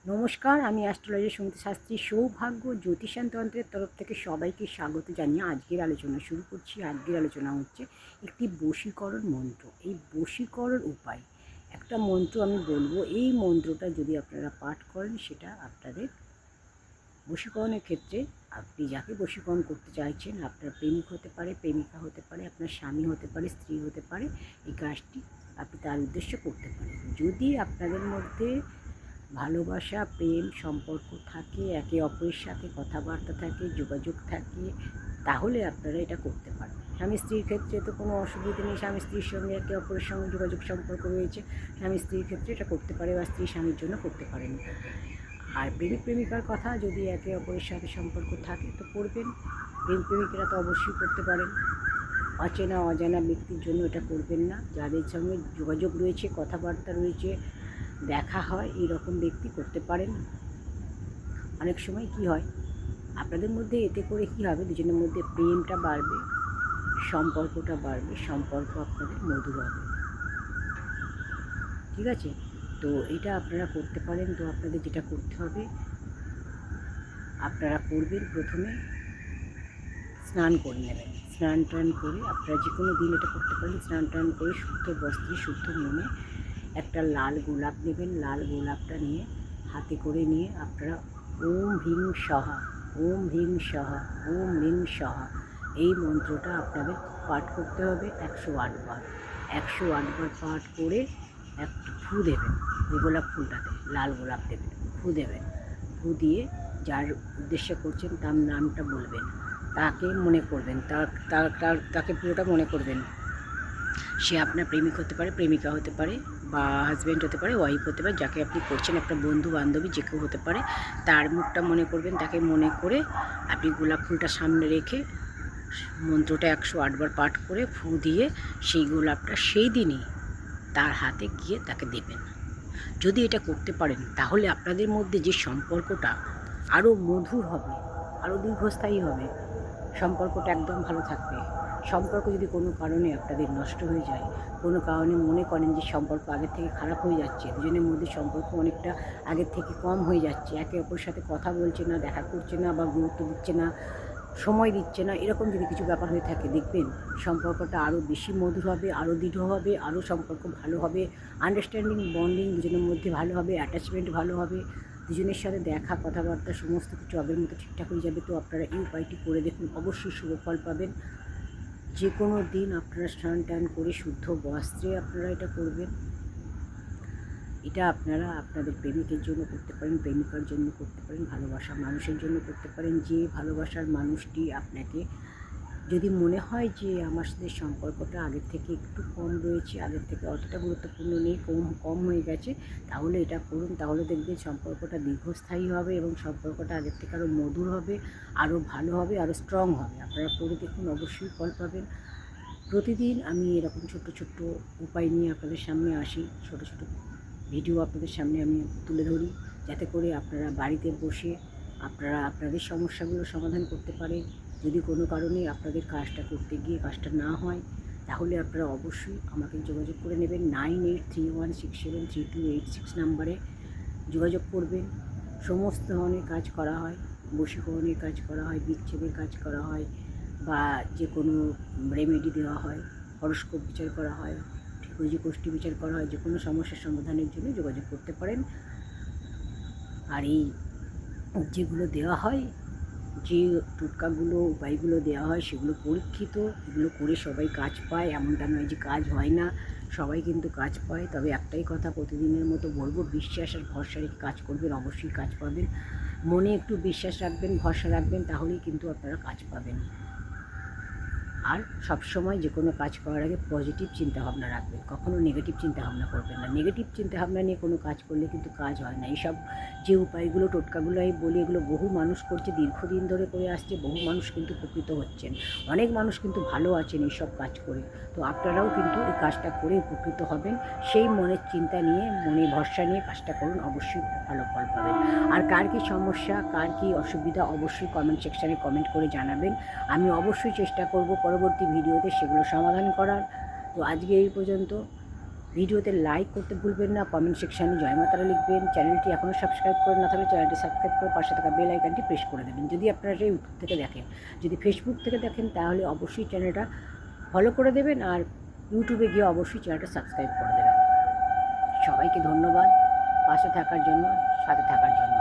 নমস্কার, আমি অ্যাস্ট্রোলজি সুমিতা শাস্ত্রী। সৌভাগ্য জ্যোতিষায়ন তন্ত্রের তরফ থেকে সবাইকে স্বাগত জানিয়ে আজকের আলোচনা শুরু করছি। আজকের আলোচনা হচ্ছে একটি বশীকরণ মন্ত্র। এই বশীকরণ উপায়, একটা মন্ত্র আমি বলবো, এই মন্ত্রটা যদি আপনারা পাঠ করেন সেটা আপনাদের বশীকরণের ক্ষেত্রে, আপনি যাকে বশীকরণ করতে চাইছেন, আপনার প্রেমিক হতে পারে, প্রেমিকা হতে পারে, আপনার স্বামী হতে পারে, স্ত্রী হতে পারে, এই কাজটি আপনি তার উদ্দেশ্যে করতে পারেন। যদি আপনাদের মধ্যে ভালোবাসা, প্রেম সম্পর্ক থাকে, একে অপরের সাথে কথাবার্তা থাকে, যোগাযোগ থাকে, তাহলে আপনারা এটা করতে পারেন। স্বামী স্ত্রীর ক্ষেত্রে তো কোনো অসুবিধা নেই। স্বামী স্ত্রীর সঙ্গে একে অপরের সঙ্গে যোগাযোগ সম্পর্ক রয়েছে, স্বামী স্ত্রীর ক্ষেত্রে এটা করতে পারে, বা স্ত্রী স্বামীর জন্য করতে পারেন। আর প্রেমিক প্রেমিকার কথা, যদি একে অপরের সাথে সম্পর্ক থাকে তো করবেন। প্রেমিক প্রেমিকেরা তো অবশ্যই করতে পারেন। অচেনা অজানা ব্যক্তির জন্য এটা করবেন না। যাদের সঙ্গে যোগাযোগ রয়েছে, কথাবার্তা রয়েছে, দেখা হয়, এইরকম ব্যক্তি করতে পারেন। অনেক সময় কি হয়, আপনাদের মধ্যে এতে করে কি হবে, দুজনের মধ্যে প্রেমটা বাড়বে, সম্পর্কটা বাড়বে, সম্পর্ক আপনাদের মধুর হবে। ঠিক আছে? তো এটা আপনারা করতে পারেন। তো আপনাদের যেটা করতে হবে, আপনারা করবেন প্রথমে স্নান করে নেবেন। স্নান টান করে আপনারা যে কোনো দিন এটা করতে পারেন। স্নান টান করে শুদ্ধ বস্ত্রে, শুদ্ধ মনে একটা লাল গোলাপ নেবেন। লাল গোলাপটা নিয়ে হাতে করে নিয়ে আপনারা ওম হ্রিং স্বাহা, ওম হ্রিং স্বাহা, ওম হ্রিং স্বাহা, এই মন্ত্রটা আপনাদের পাঠ করতে হবে 108 বার। 108 বার পাঠ করে একটু ফু দেবেন। ওই গোলাপ ফুলটাতে লাল গোলাপ দেবেন, ফু দেবেন। ফু দিয়ে যার উদ্দেশ্যে করছেন তার নামটা বলবেন, তাকে মনে করবেন, তাকে পুরোটা মনে করবেন। সে আপনার প্রেমিক হতে পারে, প্রেমিকা হতে পারে, বা হাজব্যান্ড হতে পারে, ওয়াইফ হতে পারে, যাকে আপনি করছেন, আপনার বন্ধু বান্ধবী যে কেউ হতে পারে। তার মুখটা মনে করবেন, তাকে মনে করে আপনি গোলাপ ফুলটা সামনে রেখে মন্ত্রটা 108 বার পাঠ করে ফু দিয়ে সেই গোলাপটা সেই দিনই তার হাতে গিয়ে তাকে দেবেন। যদি এটা করতে পারেন তাহলে আপনাদের মধ্যে যে সম্পর্কটা আরও মধুর হবে, আরও দীর্ঘস্থায়ী হবে, সম্পর্কটা একদম ভালো থাকবে। সম্পর্ক যদি কোনো কারণে আপনাদের নষ্ট হয়ে যায়, কোনো কারণে মনে করেন যে সম্পর্ক আগের থেকে খারাপ হয়ে যাচ্ছে, দুজনের মধ্যে সম্পর্ক অনেকটা আগের থেকে কম হয়ে যাচ্ছে, একে অপরের সাথে কথা বলছে না, দেখা করছে না, বা গুরুত্ব দিচ্ছে না, সময় দিচ্ছে না, এরকম যদি কিছু ব্যাপার হয়ে থাকে, দেখবেন সম্পর্কটা আরও বেশি মধুর হবে, আরও দৃঢ় হবে, আরও সম্পর্ক ভালো হবে, আন্ডারস্ট্যান্ডিং বন্ডিং দুজনের মধ্যে ভালো হবে, অ্যাটাচমেন্ট ভালো হবে, দুজনের সাথে দেখা কথাবার্তা সমস্ত কিছু আগের মতো ঠিকঠাক হয়ে যাবে। তো আপনারা এই উপায়টি করে দেখুন, অবশ্যই শুভ ফল পাবেন। যে কোনো দিন আপনারা স্নান টান করে শুদ্ধ বস্ত্রে আপনারা এটা করবেন। এটা আপনারা আপনাদের প্রেমিকের জন্য করতে পারেন, প্রেমিকার জন্য করতে পারেন, ভালোবাসা মানুষের জন্য করতে পারেন। যে ভালোবাসার মানুষটি আপনাকে যদি মনে হয় যে আমার সাথে সম্পর্কটা আগের থেকে একটু কম রয়েছে, আগের থেকে অতটা গুরুত্বপূর্ণ নেই, কম হয়ে গেছে, তাহলে এটা করুন। তাহলে দেখবেন সম্পর্কটা দীর্ঘস্থায়ী হবে এবং সম্পর্কটা আগের থেকে আরও মধুর হবে, আরও ভালো হবে, আরও স্ট্রং হবে। আপনারা করে দেখুন, অবশ্যই ফল পাবেন। প্রতিদিন আমি এরকম ছোট্ট ছোট্ট উপায় নিয়ে আপনাদের সামনে আসি, ছোটো ছোটো ভিডিও আপনাদের সামনে আমি তুলে ধরি, যাতে করে আপনারা বাড়িতে বসে আপনারা আপনাদের সমস্যাগুলো সমাধান করতে পারেন। যদি কোনো কারণে আপনাদের কাজটা করতে গিয়ে কাজটা না হয়, তাহলে আপনারা অবশ্যই আমাকে যোগাযোগ করে নেবেন। 9831673286 নাম্বারে যোগাযোগ করবেন। সমস্ত ধরনের কাজ করা হয়, বশীকরণের কাজ করা হয়, বিচ্ছেদের কাজ করা হয়, বা যে কোনো রেমেডি দেওয়া হয়, হরস্কোপ বিচার করা হয়, ঠিকুজি গোষ্ঠী বিচার করা হয়। যে কোনো সমস্যার সমাধানের জন্য যোগাযোগ করতে পারেন। আর এই যেগুলো দেওয়া হয়, যে টোটকাগুলো উপায়গুলো দেওয়া হয়, সেগুলো পরীক্ষিত। এগুলো করে সবাই কাজ পায়, এমনটা নয় যে কাজ হয় না, সবাই কিন্তু কাজ পায়। তবে একটাই কথা প্রতিদিনের মতো বলবো, বিশ্বাস আর ভরসা রেখে কাজ করবেন, অবশ্যই কাজ পাবেন। মনে একটু বিশ্বাস রাখবেন, ভরসা রাখবেন, তাহলেই কিন্তু আপনারা কাজ পাবেন। আর সবসময় যে কোনো কাজ করার আগে পজিটিভ চিন্তাভাবনা রাখবেন, কখনও নেগেটিভ চিন্তাভাবনা করবেন না। নেগেটিভ চিন্তাভাবনা নিয়ে কোনো কাজ করলে কিন্তু কাজ হয় না। এইসব যে উপায়গুলো, টোটকাগুলো আমি বলি, এগুলো বহু মানুষ করছে, দীর্ঘদিন ধরে করে আসছে, বহু মানুষ কিন্তু উপকৃত হচ্ছেন, অনেক মানুষ কিন্তু ভালো আছেন এইসব কাজ করে। তো আপনারাও কিন্তু এই কাজটা করে উপকৃত হবেন। সেই মনের চিন্তা নিয়ে, মনে ভরসা নিয়ে কাজটা করুন, অবশ্যই ভালো ফল পাবেন। আর কার কী সমস্যা, কার কী অসুবিধা, অবশ্যই কমেন্ট সেকশানে কমেন্ট করে জানাবেন। আমি অবশ্যই চেষ্টা করব পরবর্তী ভিডিওতে সেগুলো সমাধান করার। তো আজকে এই পর্যন্ত। ভিডিওতে লাইক করতে ভুলবেন না, কমেন্ট সেকশানে জয় মাতারা লিখবেন। চ্যানেলটি এখনও সাবস্ক্রাইব করে না থাকলে চ্যানেলটি সাবস্ক্রাইব করে পাশে থাকা বেল আইকনটি প্রেস করে দেবেন। যদি আপনারা ইউটিউব থেকে দেখেন, যদি ফেসবুক থেকে দেখেন তাহলে অবশ্যই চ্যানেলটা ফলো করে দেবেন, আর ইউটিউবে গিয়ে অবশ্যই চ্যানেলটা সাবস্ক্রাইব করে দেবেন। সবাইকে ধন্যবাদ পাশে থাকার জন্য, সাথে থাকার জন্য।